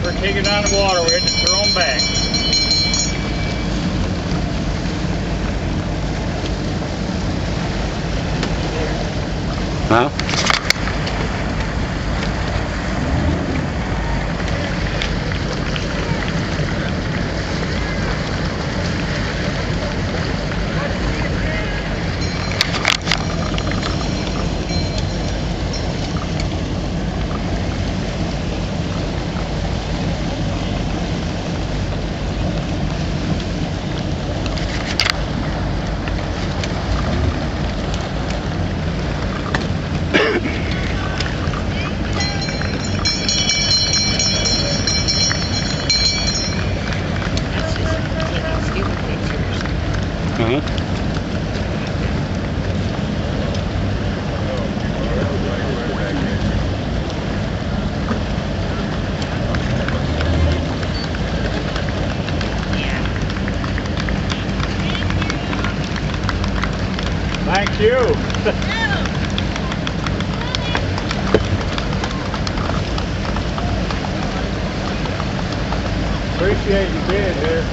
We're taking on the water. We're heading to throw them back. Huh? Thank you. Appreciate you being here.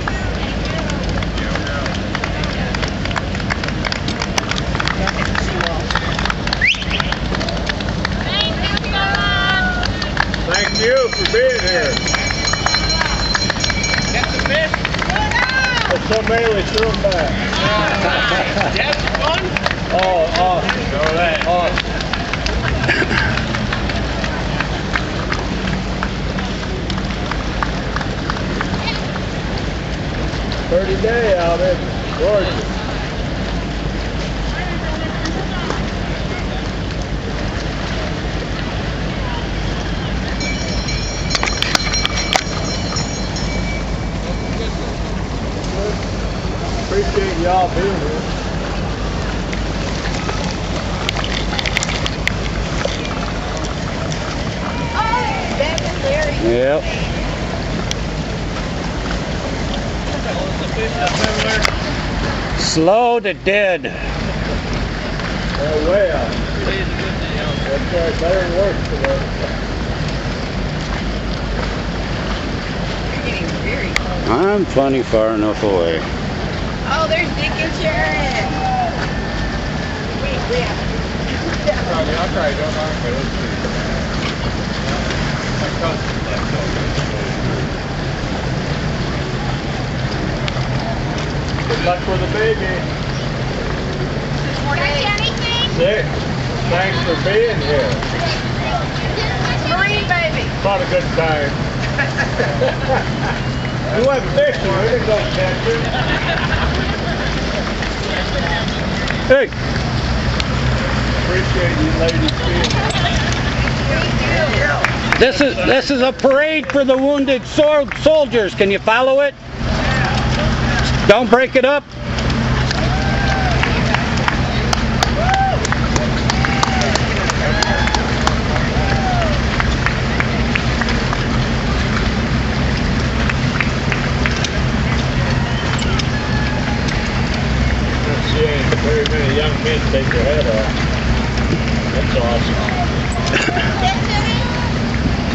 Thank you for being here. Got the fish? There's so many we threw them back. That's fun. Oh, awesome. Go that. Awesome. 30-day out there. Gorgeous. Appreciate y'all being here. Yep. Slow to dead. They're way out. That's right, better than worse today. You're getting very close. I'm plenty far enough away. Oh, there's Dick and Sharon. Wait, yeah. I'll try don't knock my head. My cousin left over. Good luck with the baby. Sick. Thanks for being here. Marine baby. Thought a good time. We went fishing. We didn't go catching. Hey. Appreciate you ladies being here. This is a parade for the wounded soldiers. Can you follow it? Don't break it up. Very many young men take their head off. That's awesome.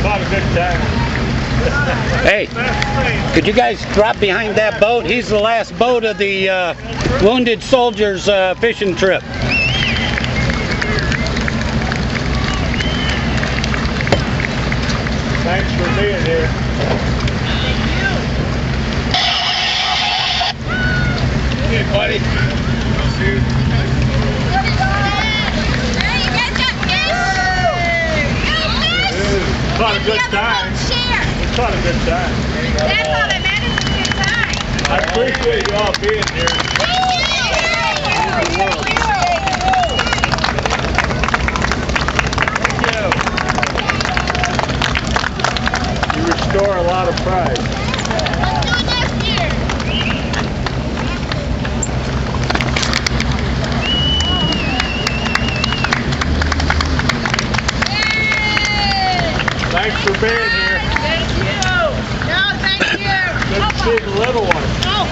Not a good time. Hey, could you guys drop behind that boat? He's the last boat of the wounded soldiers fishing trip. Thanks for being here. Hey, buddy. It's not a good time. It's not a good time. That's all that matters is a good time. I appreciate you all being here. You restore a lot of pride. Let's do it next year. Thanks for being here. Thank you. No, thank you. Good to see the little one. Oh.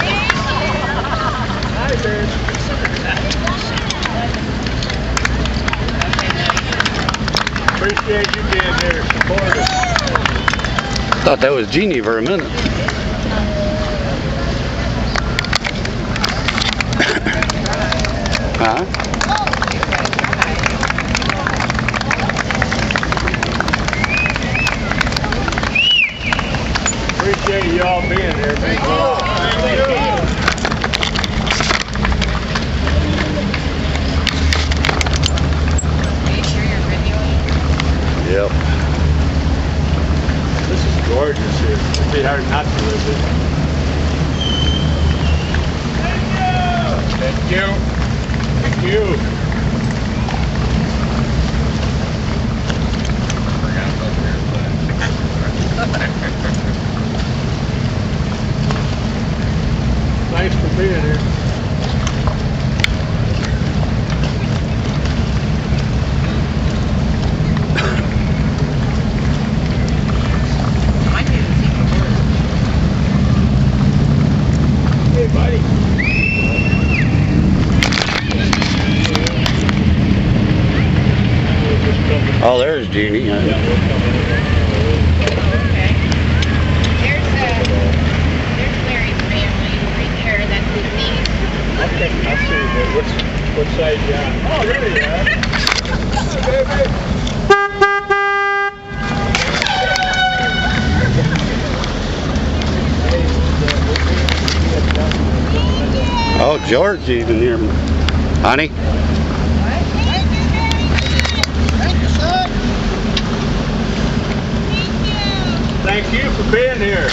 Hi, Ben. Appreciate you being here, supporting us. Thought that was Jeannie for a minute. Huh? Appreciate y'all being here, man. Thank you. Are you sure you're videoing? Yep. This is gorgeous here. It'd be hard not to live it. Thank you. Thank you. Thanks for being here. My favorite's even worse. Hey, buddy. Oh, there's Jeannie. Yeah, we're coming in. Okay. There's Larry's family right there. That's his niece. Okay, I see that. What side you on? Oh, there you are. Hey, baby. Oh, George even here. Honey? Thank you for being here.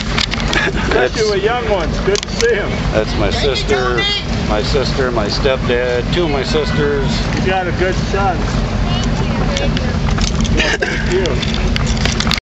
Especially with young ones. Good to see them. That's my sister, my stepdad, two of my sisters. You got a good son. Thank you.